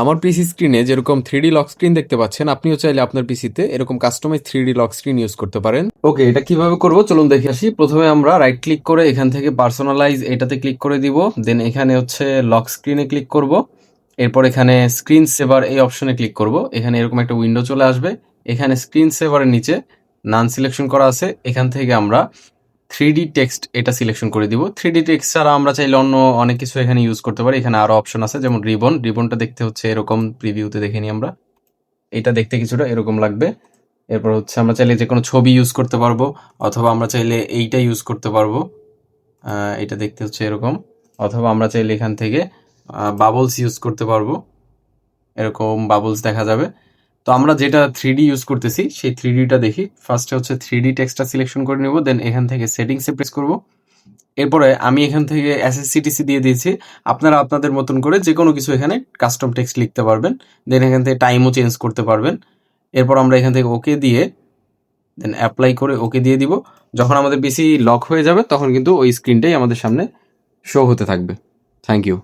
আমার পিসি স্ক্রিনে যেরকম 3D লক স্ক্রিন দেখতে পাচ্ছেন, আপনিও চাইলে আপনার পিসিতে এরকম customise 3D lock screen use করতে পারেন। ওকে, এটা কিভাবে করব চলুন দেখে আসি। প্রথমে আমরা রাইট ক্লিক করে এখান থেকে পার্সোনালাইজ এটাতে ক্লিক করে দিব, দেন এখানে হচ্ছে লক স্ক্রিনে ক্লিক করব, এরপর এখানে স্ক্রিন সেভার এই অপশনে ক্লিক করব। এখানে এরকম একটা উইন্ডো চলে আসবে, এখানে স্ক্রিন সেভারের নিচে নান সিলেকশন করা আছে, এখান থেকে আমরা 3D টেক্সট এটা সিলেকশন করে দিব। 3D টেক্সট ছাড়া আমরা চাইলে অন্য অনেক কিছু এখানে ইউজ করতে পারি। এখানে আরো অপশন আছে, যেমন রিবনটা দেখতে হচ্ছে এরকম, প্রিভিউতে দেখে নিই আমরা। এটা দেখতে কিছুটা এরকম লাগবে। এরপর হচ্ছে আমরা চাইলে যে কোনো ছবি ইউজ করতে পারবো, অথবা আমরা চাইলে এইটা ইউজ করতে পারবো। এটা দেখতে হচ্ছে এরকম, অথবা আমরা চাইলে এখান থেকে বাবলস ইউজ করতে পারবো, এরকম বাবলস দেখা যাবে। তো আমরা যেটা 3D ইউজ করতেছি সেই 3Dটা দেখি। ফার্স্টে হচ্ছে 3D টেক্সটটা সিলেকশন করে নেব, দেন এখান থেকে সেটিংসে প্রেস করব। এরপরে আমি এখান থেকে SSCTC দিয়ে দিয়েছি। আপনারা আপনাদের মতন করে যে কোনো কিছু এখানে কাস্টম টেক্সট লিখতে পারবেন, দেন এখান থেকে টাইমও চেঞ্জ করতে পারবেন। এরপর আমরা এখান থেকে ওকে দিয়ে দেন অ্যাপ্লাই করে ওকে দিয়ে দিব। যখন আমাদের পিসি লক হয়ে যাবে তখন কিন্তু ওই স্ক্রিনটাই আমাদের সামনে শো হতে থাকবে। Thank you.